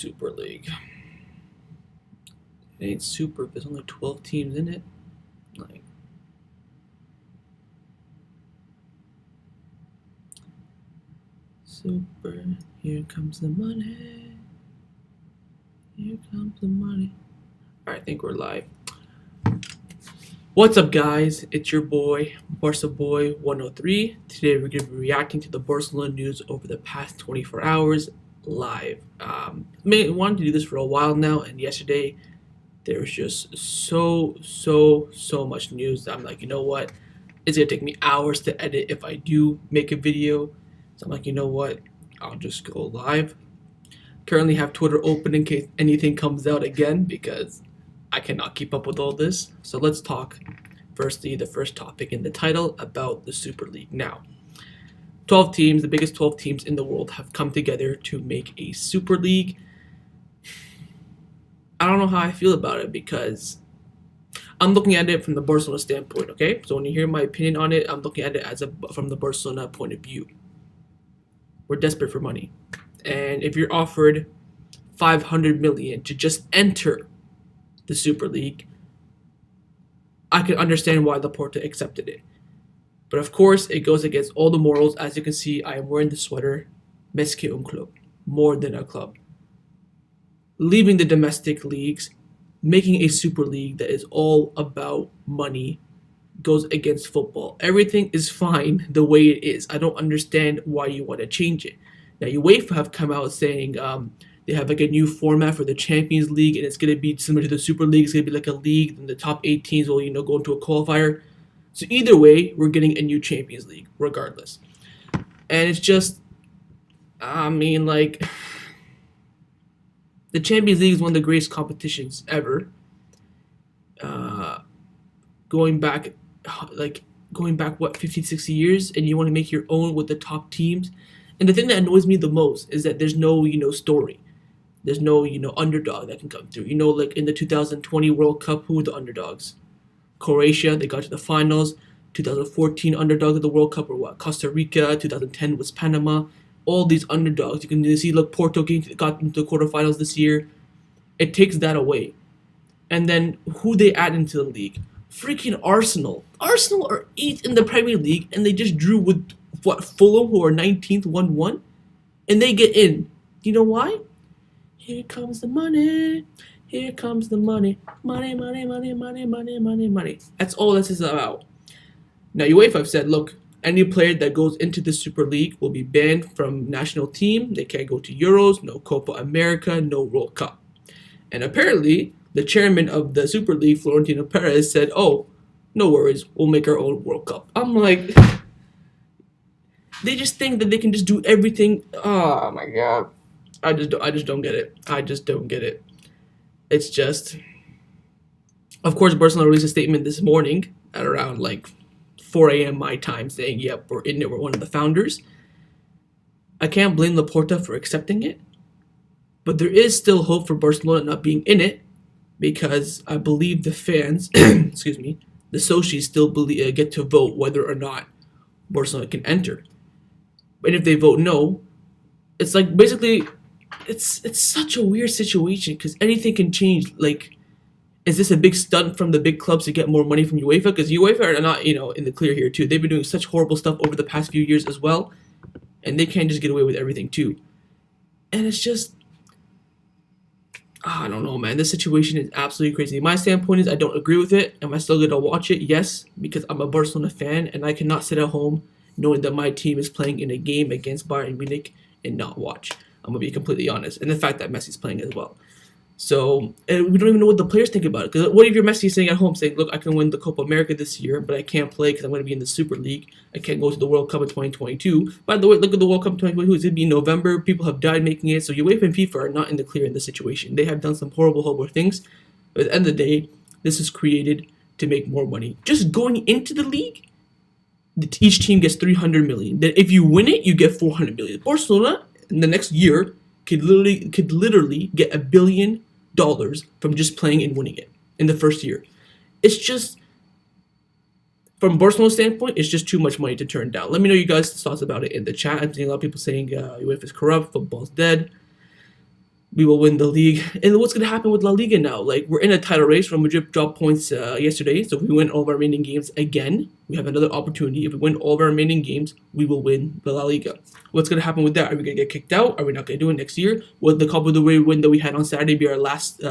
Super League. It ain't super. There's only 12 teams in it. Like, super. Here comes the money. Here comes the money. All right, I think we're live. What's up, guys? It's your boy, Barca Boy 103. Today we're going to be reacting to the Barcelona news over the past 24 hours live. I wanted to do this for a while now, and yesterday there was just so much news that I'm like, you know what? It's going to take me hours to edit if I do make a video. So I'm like, you know what? I'll just go live. Currently have Twitter open in case anything comes out again because I cannot keep up with all this. So let's talk, firstly, the first topic in the title about the Super League. Now, 12 teams, the biggest 12 teams in the world, have come together to make a Super League. I don't know how I feel about it because I'm looking at it from the Barcelona standpoint, okay? So when you hear my opinion on it, I'm looking at it from the Barcelona point of view. We're desperate for money. And if you're offered 500 million to just enter the Super League, I can understand why Laporta accepted it. But of course, it goes against all the morals. As you can see, I am wearing the sweater, Més que un club, more than a club. Leaving the domestic leagues, making a Super League that is all about money goes against football. Everything is fine the way it is. I don't understand why you want to change it. Now, UEFA have come out saying they have like a new format for the Champions League, and it's going to be similar to the Super League. It's going to be like a league, and the top 8 teams will, go into a qualifier. So either way, we're getting a new Champions League, regardless. And it's just, the Champions League is one of the greatest competitions ever. Going back, 50, 60 years, and you want to make your own with the top teams. And the thing that annoys me the most is that there's no, story. There's no, underdog that can come through. Like in the 2020 World Cup, who were the underdogs? Croatia, they got to the finals. 2014 underdog of the World Cup, or what? Costa Rica. 2010 was Panama. All these underdogs. You can see, look, Porto got into the quarterfinals this year. It takes that away. And then who they add into the league? Freaking Arsenal. Arsenal are 8th in the Premier League, and they just drew with, Fulham, who are 19th, 1-1. And they get in. You know why? Here comes the money. Here comes the money. Money, money, money, money, money, money, money. That's all this is about. Now, UEFA have said, look, any player that goes into the Super League will be banned from national team. They can't go to Euros, no Copa America, no World Cup. And apparently, the chairman of the Super League, FlorentinoPérez, said, oh, no worries, we'll make our own World Cup. I'm like, they just think that they can just do everything. Oh, my God. I just don't get it. I just don't get it. It's just, of course, Barcelona released a statement this morning at around 4 a.m. my time saying, yep, we're in it. We're one of the founders. I can't blame Laporta for accepting it, but there is still hope for Barcelona not being in it because I believe the fans, excuse me, the Socis still get to vote whether or not Barcelona can enter. And if they vote no, it's like basically it's such a weird situation because anything can change. Is this a big stunt from the big clubs to get more money from UEFA? Because UEFA are not, in the clear here too. They've been doing such horrible stuff over the past few years as well, and they can't just get away with everything too. And it's just, I don't know, man. This situation is absolutely crazy. My standpoint is I don't agree with it. Am I still going to watch it? Yes, because I'm a Barcelona fan, and I cannot sit at home knowing that my team is playing in a game against Bayern Munich and not watch. I'm going to be completely honest. And the fact that Messi's playing as well. So, and we don't even know what the players think about it. Because what if you're Messi sitting at home saying, look, I can win the Copa America this year, but I can't play because I'm going to be in the Super League. I can't go to the World Cup in 2022. By the way, look at the World Cup in 2022. It's going to be in November. People have died making it. So UEFA and FIFA are not in the clear in this situation. They have done some horrible things. But at the end of the day, this is created to make more money. Just going into the league, each team gets 300 million. Then if you win it, you get 400 million. Barcelona in the next year could literally get $1 billion from just playing and winning it in the first year. It's just, from Barcelona's standpoint, it's just too much money to turn down. Let me know you guys' thoughts about it in the chat. I'm seeing a lot of people saying UEFA is corrupt, football's dead. we will win the league. And what's going to happen with La Liga now? Like, we're in a title race. Real Madrid dropped points yesterday, so if we win all of our remaining games again, we have another opportunity. If we win all of our remaining games, we will win the La Liga. What's going to happen with that? Are we going to get kicked out? Are we not going to do it next year? Will the Copa del Rey win that we had on Saturday be our last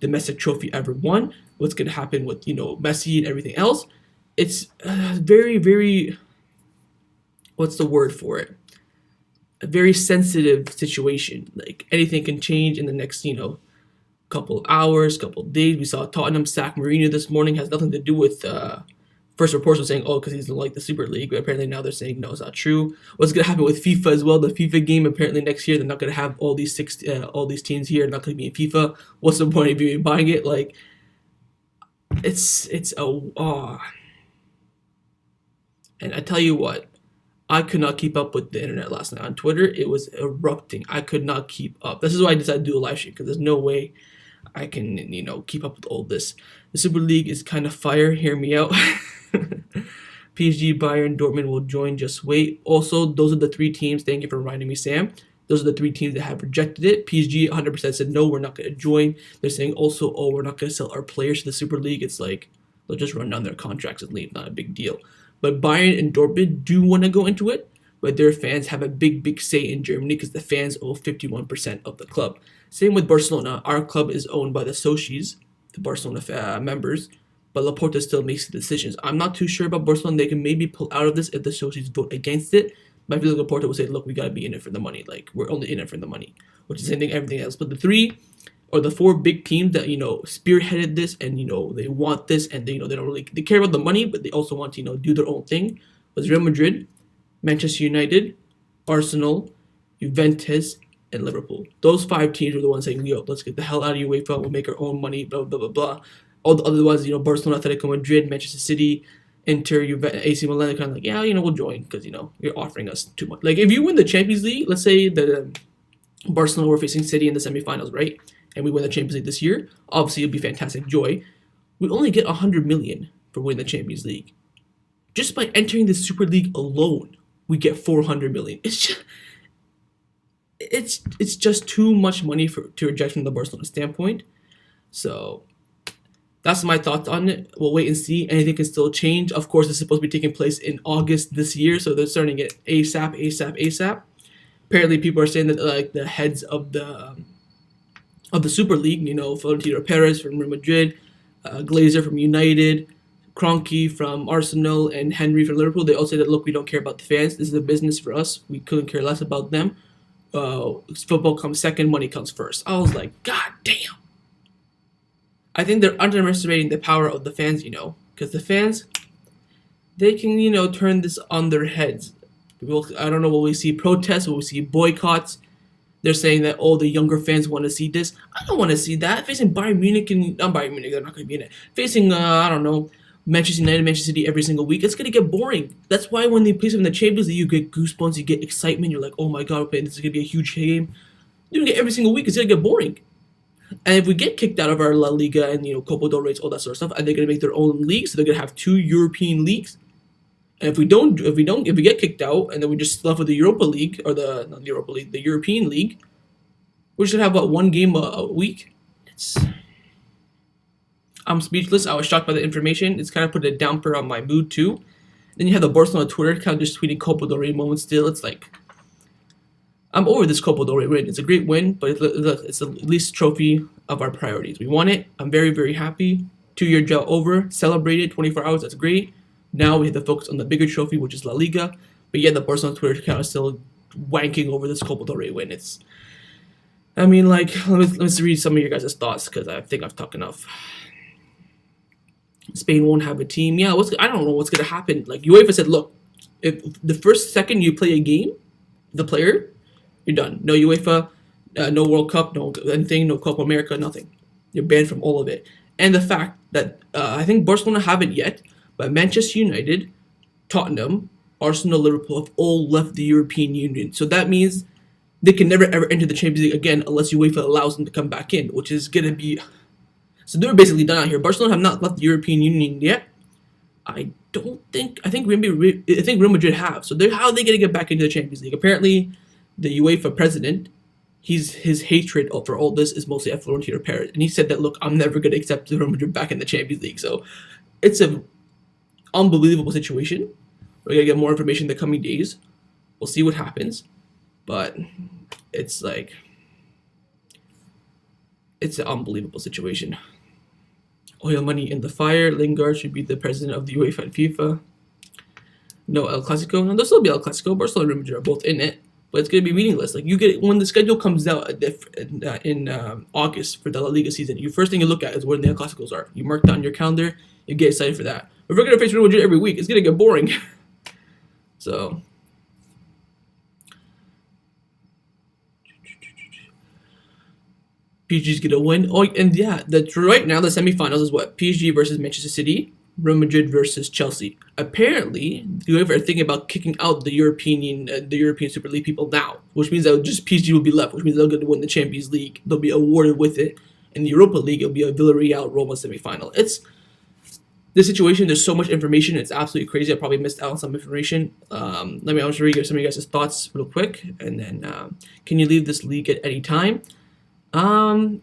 domestic trophy ever won? What's going to happen with, Messi and everything else? It's very, very, what's the word for it? A very sensitive situation. Like, anything can change in the next, couple of hours, couple of days. We saw Tottenham sack Mourinho this morning. Has nothing to do with first reports were saying, oh, because he doesn't like the Super League, but apparently now they're saying no, it's not true. What's going to happen with FIFA as well? The FIFA game, apparently next year they're not going to have all these teams here, not going to be in FIFA. What's the point of you buying it? Like, it's a and I tell you what, I could not keep up with the internet last night on Twitter. It was erupting. I could not keep up. This is why I decided to do a live stream, because there's no way I can, keep up with all this. The Super League is kind of fire. Hear me out. PSG, Bayern, Dortmund will join. Just wait. Also, those are the three teams. Thank you for reminding me, Sam. Those are the three teams that have rejected it. PSG 100% said, no, we're not going to join. They're saying also, oh, we're not going to sell our players to the Super League. It's like, they'll just run down their contracts and leave. Not a big deal. But Bayern and Dortmund do want to go into it, but their fans have a big, big say in Germany because the fans own 51% of the club. Same with Barcelona. Our club is owned by the Socis, the Barcelona members, but Laporta still makes the decisions. I'm not too sure about Barcelona. They can maybe pull out of this if the Socis vote against it, but I feel like Laporta will say, look, we got to be in it for the money. Like, we're only in it for the money, which is the same thing everything else. But the three or the four big teams that, spearheaded this and, they want this and, they don't really, they care about the money, but they also want to, do their own thing, was Real Madrid, Manchester United, Arsenal, Juventus, and Liverpool. Those five teams were the ones saying, yo, let's get the hell out of UEFA, we'll make our own money, blah, blah, blah, blah. All the other ones, Barcelona, Atletico Madrid, Manchester City, Inter, Juventus, AC Milan, they're kind of like, yeah, we'll join because, you're offering us too much. Like, if you win the Champions League, let's say the Barcelona were facing City in the semifinals, right? And we win the Champions League this year, obviously it'll be fantastic joy. We only get 100 million for winning the Champions League. Just by entering the Super League alone, we get 400 million. It's just too much money to reject from the Barcelona standpoint. So that's my thoughts on it. We'll wait and see. Anything can still change. Of course, it's supposed to be taking place in August this year, so they're starting it ASAP. Apparently, people are saying that like the heads of the Super League, FlorentinoPérez from Real Madrid, Glazer from United, Kroenke from Arsenal, and Henry from Liverpool, they all say that, look, we don't care about the fans. This is a business for us. We couldn't care less about them. Football comes second, money comes first. I was like, God damn. I think they're underestimating the power of the fans, because the fans, they can, turn this on their heads. I don't know, will we see protests? Will we see boycotts? They're saying that, the younger fans want to see this. I don't want to see that. Facing Bayern Munich not Bayern Munich, they're not going to be in it. Facing, Manchester United, Manchester City every single week, it's going to get boring. That's why when they play them in the Champions League, you get goosebumps, you get excitement. You're like, oh my God, this is going to be a huge game. You don't get every single week. It's going to get boring. And if we get kicked out of our La Liga and, Copa del Rey, all that sort of stuff, and they're going to make their own leagues, so they're going to have two European leagues. And if we get kicked out and then we just left with the Europa League, or the European League, we're just going to have, one game a week? I'm speechless. I was shocked by the information. It's kind of put a damper on my mood, too. Then you have the Barcelona Twitter account just tweeting Copa del Rey moments still. It's like, I'm over this Copa del Rey win. It's a great win, but it's the least trophy of our priorities. We won it. I'm very, very happy. 2-year drought over. Celebrated. 24 hours. That's great. Now we have to focus on the bigger trophy, which is La Liga. But yeah, the Barcelona Twitter account is still wanking over this Copa del Rey win. Let me read some of your guys' thoughts, because I think I've talked enough. Spain won't have a team. Yeah, I don't know what's going to happen. Like, UEFA said, look, if the first second you play a game, the player, you're done. No UEFA, no World Cup, no anything, no Copa America, nothing. You're banned from all of it. And the fact that I think Barcelona haven't yet, but Manchester United, Tottenham, Arsenal, Liverpool have all left the European Union. So that means they can never ever enter the Champions League again unless UEFA allows them to come back in, which is going to be... So they're basically done out here. Barcelona have not left the European Union yet. I think Real Madrid have. So how are they going to get back into the Champions League? Apparently, the UEFA president, his hatred for all this is mostly at FlorentinoPérez, and he said that, look, I'm never going to accept Real Madrid back in the Champions League. So it's an unbelievable situation. We're gonna get more information in the coming days. We'll see what happens, but it's like it's an unbelievable situation. Oil money in the fire. Lingard should be the president of the UEFA and FIFA. No El Clasico. No, there'll still be El Clasico. Barcelona and Real Madrid are both in it, but it's gonna be meaningless. Like, you get when the schedule comes out in August for the La Liga season, you first thing you look at is when the El Clasicos are. You mark that on your calendar. You get excited for that. If we're gonna face Real Madrid every week, it's gonna get boring. So. PSG's gonna win. Oh, and yeah, that's right now the semifinals is what? PSG versus Manchester City, Real Madrid versus Chelsea. Apparently, the UEFA are thinking about kicking out the European Super League people now, which means that just PSG will be left, which means they're going to win the Champions League. They'll be awarded with it. In the Europa League, it'll be a Villarreal Roma semifinal. It's this situation. There's so much information. It's absolutely crazy. I probably missed out on some information. I'll just read some of you guys' thoughts real quick, and then can you leave this league at any time? I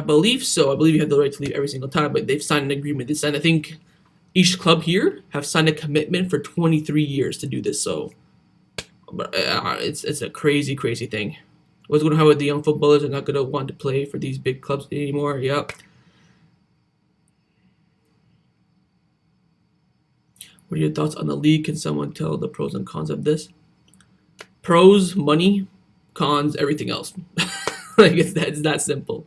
believe so. I believe you have the right to leave every single time, but they've signed an agreement. They signed, I think, each club here have signed a commitment for 23 years to do this. So, but it's a crazy, crazy thing. What's going to happen with the young footballers? They're not going to want to play for these big clubs anymore. Yep. What are your thoughts on the league? Can someone tell the pros and cons of this? Pros, money. Cons, everything else. Like, it's that simple.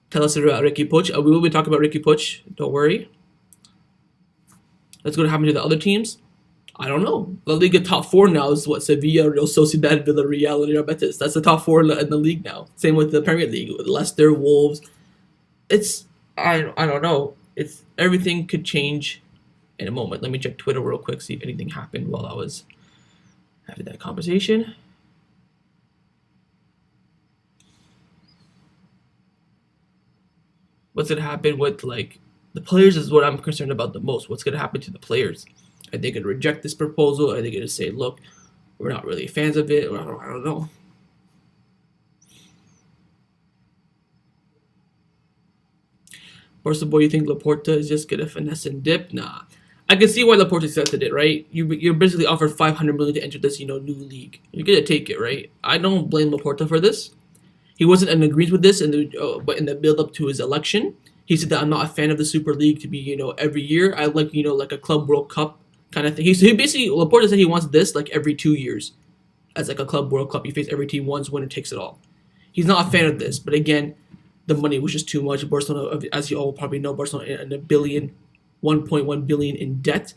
Tell us about Riqui Puig. We will be talking about Riqui Puig. Don't worry. Let's go to happen to the other teams. I don't know. La Liga top four now is what? Sevilla, Real Sociedad, Villarreal, and Real Betis. That's the top four in the league now. Same with the Premier League, with Leicester, Wolves. I don't know. Everything could change in a moment. Let me check Twitter real quick, see if anything happened while I was having that conversation. What's going to happen with, like, the players is what I'm concerned about the most. What's going to happen to the players? Are they going to reject this proposal? Are they going to say, look, we're not really fans of it? Or I don't know. Barca boy, you think Laporta is just going to finesse and dip? Nah. I can see why Laporta accepted it, right? You're basically offered $500 million to enter this, new league. You're going to take it, right? I don't blame Laporta for this. He wasn't in agreement with this, but in the build-up to his election, he said that I'm not a fan of the Super League to be, every year. I like, like a Club World Cup kind of thing. He basically, Laporta said he wants this like every 2 years, as like a Club World Cup. You face every team once, winner takes it all. He's not a fan of this, but again, the money was just too much. Barcelona, as you all probably know, Barcelona in a billion, 1.1 billion in debt,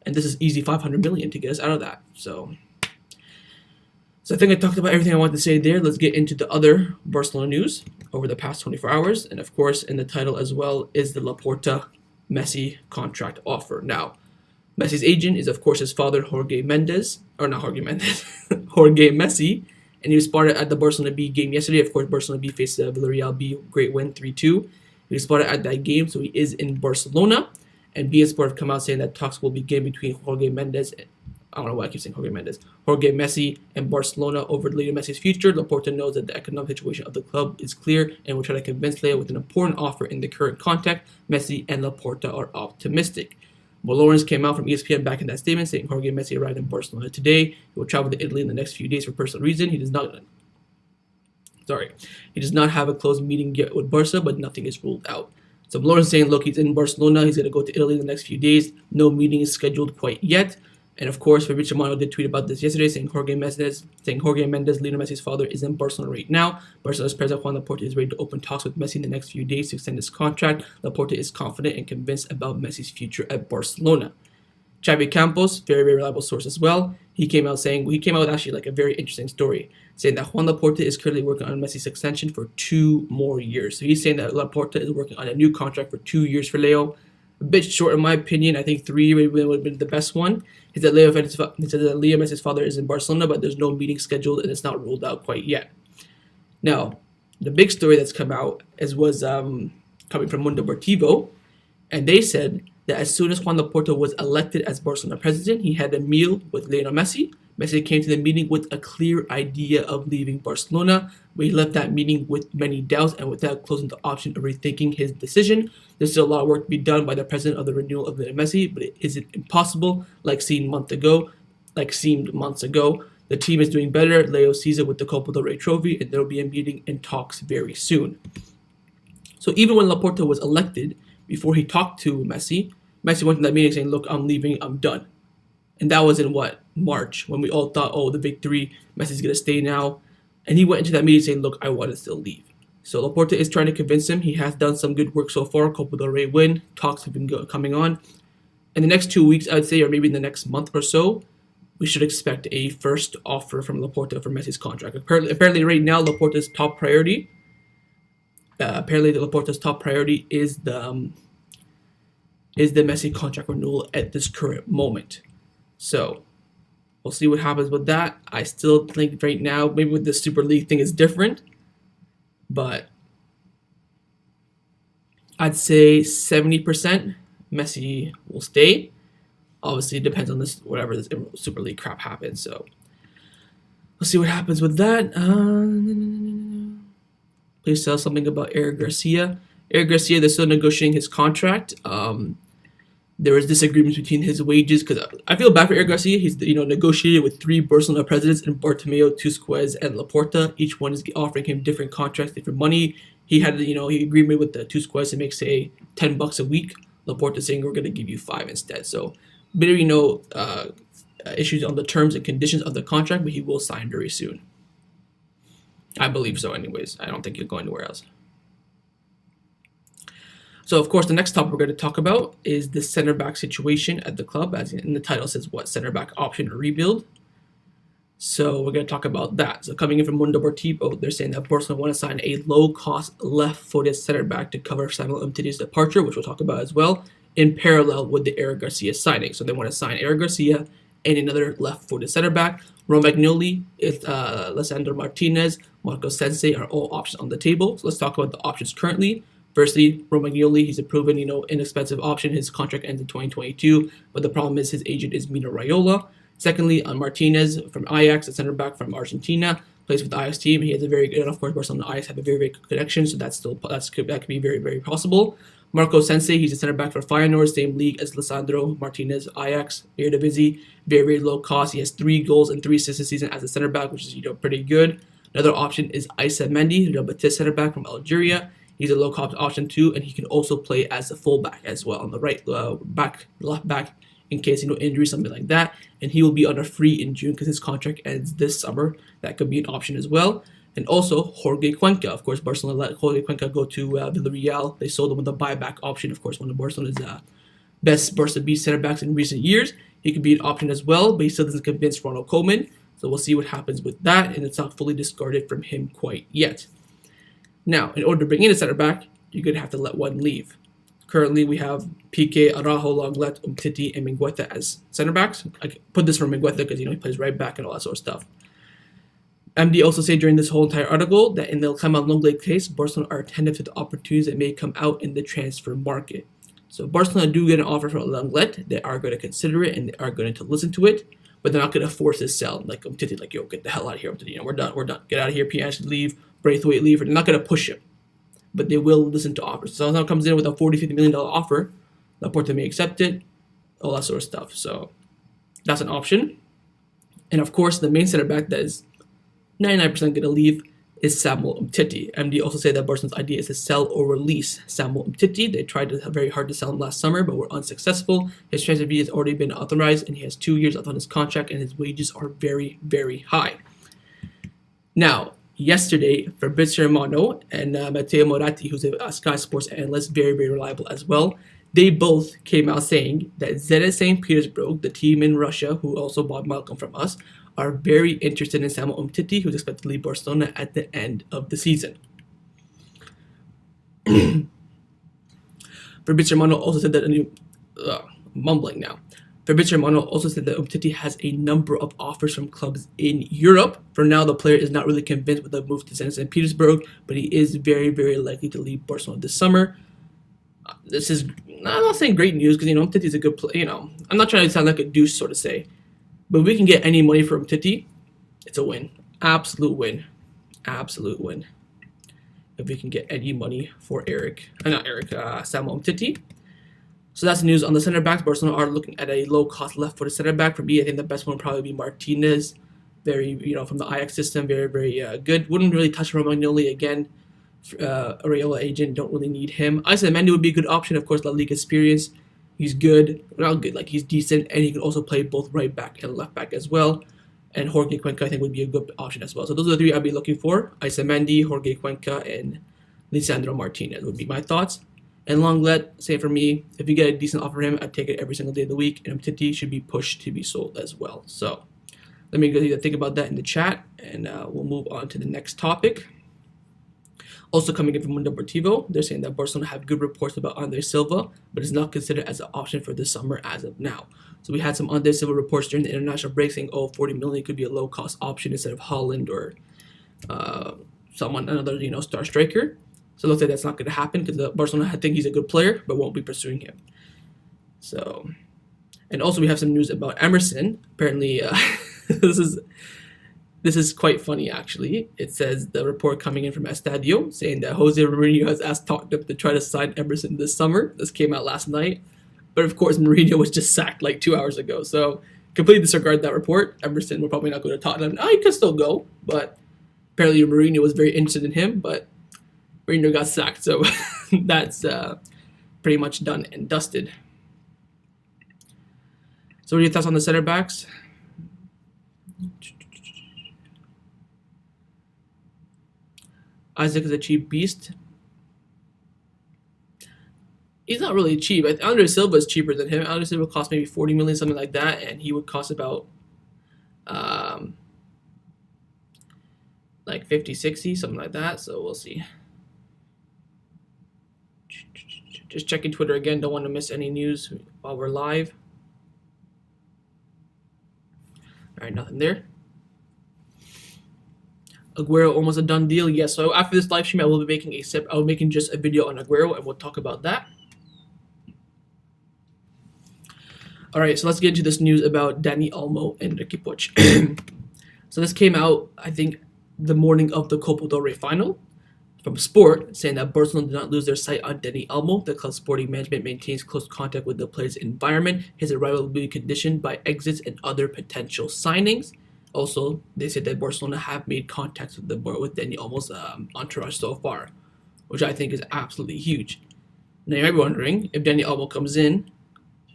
and this is easy 500 million to get us out of that. So I think I talked about everything I wanted to say there. Let's get into the other Barcelona news over the past 24 hours. And of course, in the title as well is the Laporta Messi contract offer. Now, Messi's agent is, of course, his father, Jorge Messi. And he was spotted at the Barcelona B game yesterday. Of course, Barcelona B faced Villarreal B. Great win, 3-2. He was spotted at that game, so he is in Barcelona. And BS Sport have come out saying that talks will begin between Jorge Messi and Barcelona over Lionel Messi's future. Laporta knows that the economic situation of the club is clear and will try to convince Leo with an important offer in the current context. Messi and Laporta are optimistic. Lawrence came out from ESPN back in that statement saying Jorge Messi arrived in Barcelona today. He will travel to Italy in the next few days for personal reason. He does not have a closed meeting yet with Barca, but nothing is ruled out. So Lawrence saying, look, he's in Barcelona. He's going to go to Italy in the next few days. No meeting is scheduled quite yet. And of course, Fabrizio Romano did tweet about this yesterday, saying Jorge Mendes, Lionel Messi's father, is in Barcelona right now. Barcelona's president Joan Laporta is ready to open talks with Messi in the next few days to extend his contract. Laporta is confident and convinced about Messi's future at Barcelona. Xavi Campos, very, very reliable source as well. He came out with actually like a very interesting story, saying that Joan Laporta is currently working on Messi's extension for 2 more years. So he's saying that Laporta is working on a new contract for 2 years for Leo. A bit short in my opinion. I think 3 would have been the best one. He said Leo Messi's father is in Barcelona, but there's no meeting scheduled and it's not ruled out quite yet. Now, the big story that's come out was coming from Mundo Deportivo, and they said that as soon as Joan Laporta was elected as Barcelona president, he had a meal with Lionel Messi Messi came to the meeting with a clear idea of leaving Barcelona, but he left that meeting with many doubts and without closing the option of rethinking his decision. There's still a lot of work to be done by the president of the renewal of Lionel Messi, but it isn't impossible, like seemed months ago. The team is doing better. Leo sees it with the Copa del Rey trophy, and there will be a meeting and talks very soon. So even when Laporta was elected, before he talked to Messi went to that meeting saying, "Look, I'm leaving. I'm done." And that was in March, when we all thought, oh, the big three, Messi's going to stay now. And he went into that meeting saying, look, I want to still leave. So Laporta is trying to convince him. He has done some good work so far. Copa del Rey win. Talks have been coming on. In the next 2 weeks, I'd say, or maybe in the next month or so, we should expect a first offer from Laporta for Messi's contract. Apparently right now, Laporta's top priority is the Messi contract renewal at this current moment. So we'll see what happens with that. I still think right now, maybe with the Super League thing is different, but I'd say 70% Messi will stay. Obviously, it depends on this, whatever this Super League crap happens. So we'll see what happens with that. Please tell something about Eric Garcia. Eric Garcia, they're still negotiating his contract. There was disagreements between his wages, because I feel bad for Eric Garcia. He's negotiated with 3 Barcelona presidents in Bartomeu, Tusquets, and Laporta. Each one is offering him different contracts, different money. He had he agreed with the Tusquets to make, say, $10 a week. Laporta saying we're going to give you 5 instead. So bit of issues on the terms and conditions of the contract, but he will sign very soon. I believe so. Anyways, I don't think he'll go anywhere else. So, of course, the next topic we're going to talk about is the center back situation at the club. As in the title says, center back option or rebuild. So, we're going to talk about that. So, coming in from Mundo Deportivo, they're saying that Barcelona want to sign a low-cost left-footed center back to cover Samuel Umtiti's departure, which we'll talk about as well, in parallel with the Eric Garcia signing. So, they want to sign Eric Garcia and another left-footed center back. Romagnoli, Lisandro Martinez, Marco Sensi are all options on the table. So, let's talk about the options currently. Firstly, Romagnoli, he's a proven, inexpensive option. His contract ends in 2022, but the problem is his agent is Mino Raiola. Secondly, on Martinez from Ajax, a center back from Argentina, plays with the Ajax team. He has a very good, and of course, Barcelona and Ajax have a very, very good connection, so that could be very, very possible. Marco Sensi, he's a center back for Feyenoord, same league as Lisandro Martinez, Ajax, Eredivisie, very, very low cost. He has 3 goals and 3 assists this season as a center back, which is pretty good. Another option is Issa Mendy, Real Betis center back from Algeria. He's a low-cost option too, and he can also play as a fullback as well on the right left back in case injury, something like that. And he will be on a free in June because his contract ends this summer. That could be an option as well. And also Jorge Cuenca, of course, Barcelona let Jorge Cuenca go to Villarreal. They sold him with a buyback option, of course, one of Barcelona's best Barca B center backs in recent years. He could be an option as well, but he still doesn't convince Ronald Koeman. So we'll see what happens with that, and it's not fully discarded from him quite yet. Now, in order to bring in a center back, you're going to have to let one leave. Currently, we have Piqué, Araujo, Lenglet, Umtiti, and Mingueza as center backs. I put this for Mingueza because he plays right back and all that sort of stuff. MD also said during this whole entire article that in the Clement Lenglet case, Barcelona are attentive to the opportunities that may come out in the transfer market. So Barcelona do get an offer from Lenglet. They are going to consider it and they are going to listen to it, but they're not going to force this sell. Like Umtiti, yo, get the hell out of here, Umtiti. We're done. Get out of here, Pjanic, leave. Braithwaite leave. They're not going to push him, but they will listen to offers. So if someone comes in with a $40-50 million offer, Laporta may accept it, all that sort of stuff. So that's an option. And of course, the main center back that is 99% going to leave is Samuel Umtiti. MD also said that Barcelona's idea is to sell or release Samuel Umtiti. They tried very hard to sell him last summer, but were unsuccessful. His transfer fee has already been authorized, and he has 2 years left on his contract, and his wages are very, very high. Now, yesterday, Fabrizio Romano and Matteo Moratti, who's a Sky Sports analyst, very, very reliable as well, they both came out saying that Zenit St. Petersburg, the team in Russia, who also bought Malcolm from us, are very interested in Samuel Umtiti, who's expected to leave Barcelona at the end of the season. Fabrizio Romano also said that Fabrizio Romano also said that Umtiti has a number of offers from clubs in Europe. For now, the player is not really convinced with the move to Zenit St. Petersburg, but he is very, very likely to leave Barcelona this summer. I'm not saying great news because Umtiti is a good player. I'm not trying to sound like a douche, sort of say, But if we can get any money for Umtiti, it's a win. Absolute win. Absolute win. If we can get any money for Samuel Umtiti. So that's the news on the center backs. Barcelona are looking at a low-cost left-footed center back. For me, I think the best one would probably be Martinez. Very, from the Ajax system, very, very good. Wouldn't really touch Romagnoli again. Areola agent, don't really need him. I said Mendy would be a good option. Of course, La Liga experience. He's good, not good, like he's decent, and he can also play both right back and left back as well. And Jorge Cuenca, I think, would be a good option as well. So those are the three I'd be looking for. Mendy, Jorge Cuenca, and Lisandro Martinez would be my thoughts. And Lenglet, same for me. If you get a decent offer for him, I'd take it every single day of the week. And Umtiti should be pushed to be sold as well. So let me go think about that in the chat, and we'll move on to the next topic. Also coming in from Mundo Deportivo, they're saying that Barcelona have good reports about Andre Silva, but is not considered as an option for this summer as of now. So we had some Andre Silva reports during the international break saying, 40 million could be a low-cost option instead of Holland or another star striker. So it looks like that's not going to happen because Barcelona think he's a good player, but won't be pursuing him. So, and also we have some news about Emerson. Apparently, This is quite funny, actually. It says the report coming in from Estadio saying that Jose Mourinho has talked up to try to sign Emerson this summer. This came out last night. But of course, Mourinho was just sacked like 2 hours ago. So completely disregard that report. Emerson will probably not go to Tottenham. He could still go. But apparently Mourinho was very interested in him. But Mourinho got sacked. So that's pretty much done and dusted. So what are your thoughts on the center backs? Isaac is a cheap beast. He's not really cheap. Andre Silva is cheaper than him. Andre Silva costs maybe 40 million, something like that, and he would cost about like 50, 60, something like that. So we'll see. Just checking Twitter again. Don't want to miss any news while we're live. All right, nothing there. Aguero almost a done deal. Yes. So after this live stream, I will be making just a video on Aguero, and we'll talk about that. All right. So let's get into this news about Dani Olmo and Riqui Puig. So this came out, I think, the morning of the Copa del Rey final from Sport, saying that Barcelona did not lose their sight on Dani Olmo. The club's sporting management maintains close contact with the player's environment. His arrival will be conditioned by exits and other potential signings. Also, they said that Barcelona have made contacts with Dani Olmo's entourage so far, which I think is absolutely huge. Now you might be wondering, if Dani Olmo comes in,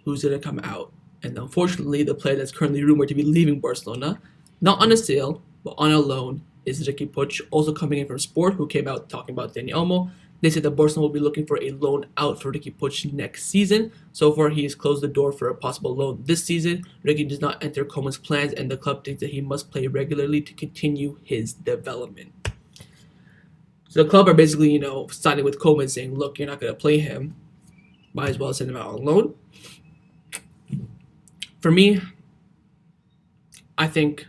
who's going to come out? And unfortunately, the player that's currently rumored to be leaving Barcelona, not on a sale, but on a loan, is Riqui Puig, also coming in from Sport, who came out talking about Dani Olmo. They said that Barcelona will be looking for a loan out for Riqui Puig next season. So far, he has closed the door for a possible loan this season. Riqui does not enter Koeman's plans, and the club thinks that he must play regularly to continue his development. So the club are basically, signing with Koeman, saying, look, you're not going to play him. Might as well send him out on loan. For me, I think,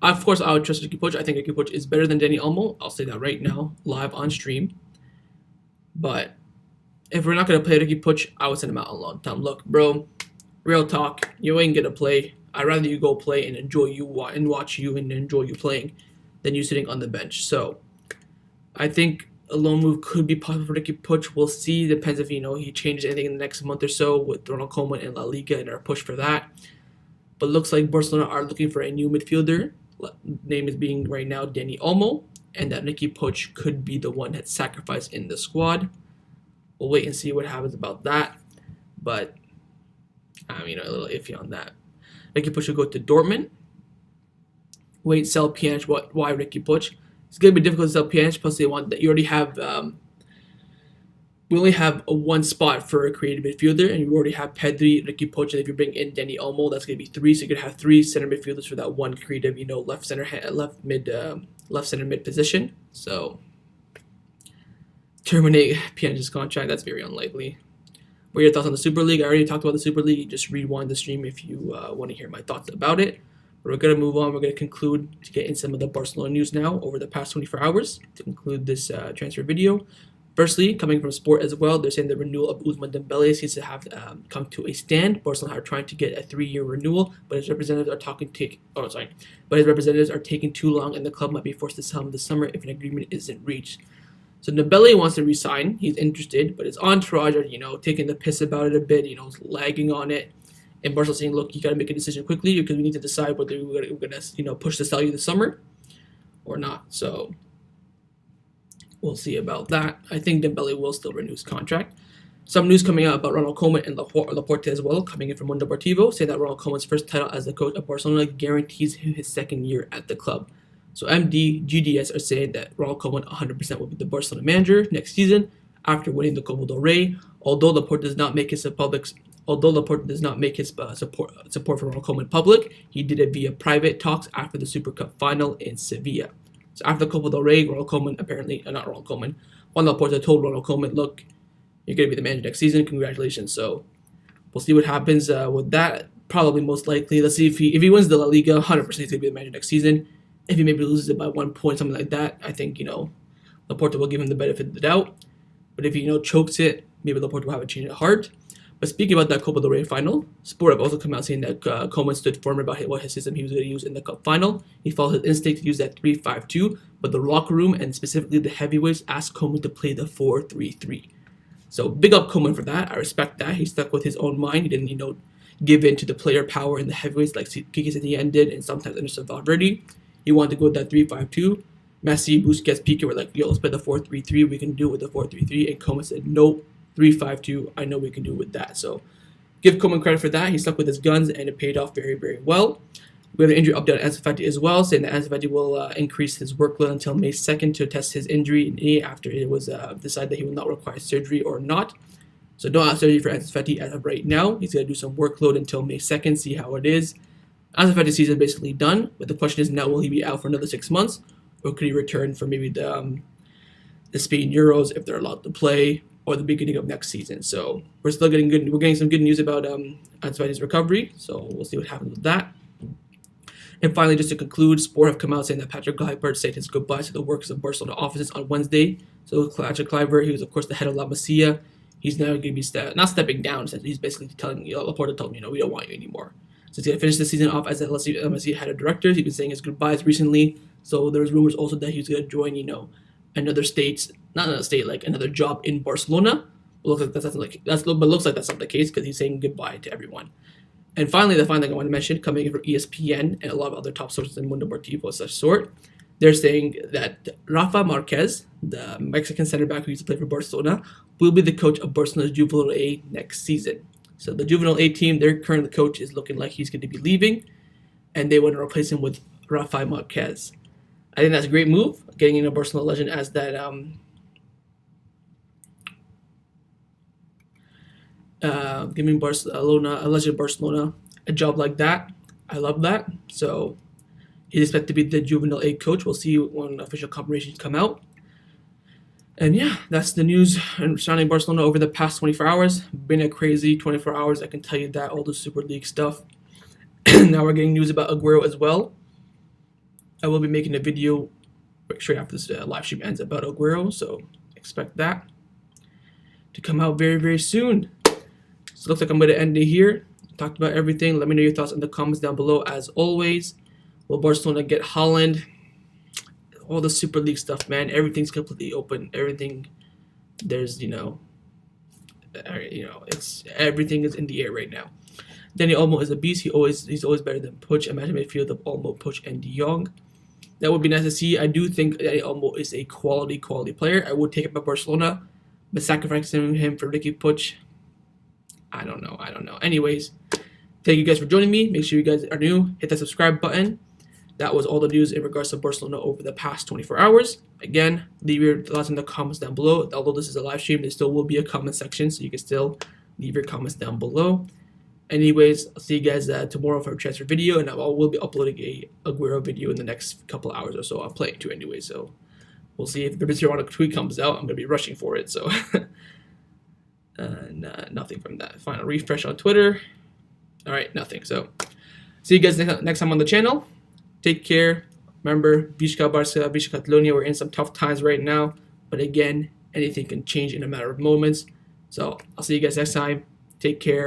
of course, I would trust Riqui Puig. I think Riqui Puig is better than Dani Olmo. I'll say that right now, live on stream. But if we're not going to play Riqui Puig, I would send him out on loan. Tell him, look, bro, real talk, you ain't going to play. I'd rather you go play and enjoy you and watch you and enjoy you playing than you sitting on the bench. So I think a loan move could be possible for Riqui Puig. We'll see. Depends if, he changes anything in the next month or so with Ronald Koeman and La Liga and our push for that. But looks like Barcelona are looking for a new midfielder. Name is being right now Dani Olmo, and that Riqui Puig could be the one that's sacrificed in the squad. We'll wait and see what happens about that, but I'm a little iffy on that. Riqui Puig will go to Dortmund. Wait, sell Pjanic. Why Riqui Puig? It's gonna be difficult to sell Pjanic. Plus, they want that you already have. We only have one spot for a creative midfielder, and you already have Pedri, Riqui Puig, and if you bring in Dani Olmo, that's going to be 3. So you're going to have 3 center midfielders for that one creative, left center mid position. So terminate Pjanic's contract, that's very unlikely. What are your thoughts on the Super League? I already talked about the Super League. Just rewind the stream if you want to hear my thoughts about it. But we're going to move on. We're going to conclude to get in some of the Barcelona news now over the past 24 hours to conclude this transfer video. Firstly, coming from Sport as well, they're saying the renewal of Ousmane Dembele seems to have come to a stand. Barcelona are trying to get a 3-year renewal, but his representatives are taking too long, and the club might be forced to sell him this summer if an agreement isn't reached. So Dembele wants to resign. He's interested, but his entourage are, taking the piss about it a bit, lagging on it. And Barcelona saying, look, you got to make a decision quickly because we need to decide whether we're going to, push to sell you this summer or not. So we'll see about that. I think Dembele will still renew his contract. Some news coming out about Ronald Koeman and Laporta as well, coming in from Mundo Deportivo, saying that Ronald Koeman's first title as the coach of Barcelona guarantees him his second year at the club. So GDS are saying that Ronald Koeman 100% will be the Barcelona manager next season after winning the Copa del Rey. Although Laporta does not make his support for Ronald Koeman public, he did it via private talks after the Super Cup final in Sevilla. So after the Copa del Rey, Juan Laporta told Ronald Koeman, look, you're going to be the manager next season. Congratulations. So we'll see what happens with that. Probably most likely. Let's see if he wins the La Liga, 100% he's going to be the manager next season. If he maybe loses it by 1 point, something like that, I think, Laporta will give him the benefit of the doubt. But if he, chokes it, maybe Laporta will have a change of heart. But speaking about that Copa del Rey final, Sport have also come out saying that Koeman stood firm about what his system he was going to use in the cup final. He followed his instinct to use that 3-5-2, but the locker room and specifically the heavyweights asked Koeman to play the 4-3-3. So big up Koeman for that. I respect that. He stuck with his own mind. He didn't, give in to the player power in the heavyweights like Quique Setién did and sometimes Anderson Valverde. He wanted to go with that 3-5-2. Messi, Busquets, Piqué were like, yo, let's play the 4-3-3. We can do it with the 4-3-3. And Koeman said, nope, 3-5-2. I know we can do it with that. So give Koeman credit for that. He stuck with his guns and it paid off very, very well. We have an injury update on Ansu Fati as well, saying that Ansu Fati will increase his workload until May 2nd to test his injury in knee after it was decided that he will not require surgery or not. So don't have surgery for Ansu Fati as of right now. He's going to do some workload until May 2nd, see how it is. Ansu Fati's season is basically done, but the question is now, will he be out for another 6 months? Or could he return for maybe the Spain Euros if they're allowed to play, or the beginning of next season? So we're still getting some good news about Ansu Fati's recovery. So we'll see what happens with that. And finally, just to conclude, Sport have come out saying that Patrick Kluivert said his goodbyes to the works of Barcelona offices on Wednesday. So Patrick Kluivert, he was of course the head of La Masia. He's now going to be not stepping down. He's basically telling Laporta told him, we don't want you anymore. So he's going to finish the season off as La Masia head of directors. He's been saying his goodbyes recently. So there's rumors also that he's going to join, another job in Barcelona. Looks like that's not the case because he's saying goodbye to everyone. And finally, the final thing I want to mention, coming in from ESPN and a lot of other top sources in Mundo Deportivo such sort, they're saying that Rafa Marquez, the Mexican center back who used to play for Barcelona, will be the coach of Barcelona's Juvenil A next season. So the Juvenil A team, their current coach is looking like he's going to be leaving, and they want to replace him with Rafa Marquez. I think that's a great move, getting in a Barcelona legend as that giving Barcelona, a legend of Barcelona, a job like that. I love that. So he's expected to be the Juvenile A coach. We'll see when official confirmations come out. And yeah, that's the news surrounding Barcelona over the past 24 hours. Been a crazy 24 hours, I can tell you that, all the Super League stuff. Now we're getting news about Aguero as well. I will be making a video straight after this live stream ends about Aguero, so expect that to come out very, very soon. So it looks like I'm going to end it here. Talked about everything. Let me know your thoughts in the comments down below. As always, will Barcelona get Haaland? All the Super League stuff, man. Everything's completely open. Everything, there's, it's everything is in the air right now. Dani Olmo is a beast. He's always better than Puig. Imagine midfield of Olmo, Puig, and De Jong. That would be nice to see. I do think Dani Olmo is a quality player. I would take it by Barcelona, but sacrificing him for Riqui Puig, I don't know. Anyways, thank you guys for joining me. Make sure you guys are new. Hit that subscribe button. That was all the news in regards to Barcelona over the past 24 hours. Again, leave your thoughts in the comments down below. Although this is a live stream, there still will be a comment section, so you can still leave your comments down below. Anyways, I'll see you guys tomorrow for a transfer video, and I will be uploading a Aguero video in the next couple hours or so. I'll play it too anyway, so we'll see if the Barcelona tweet comes out. I'm going to be rushing for it, so nothing from that. Final refresh on Twitter. All right, nothing. So see you guys next time on the channel. Take care. Remember, Visca Barca, Visca Catalonia. We're in some tough times right now, but again, anything can change in a matter of moments. So I'll see you guys next time. Take care.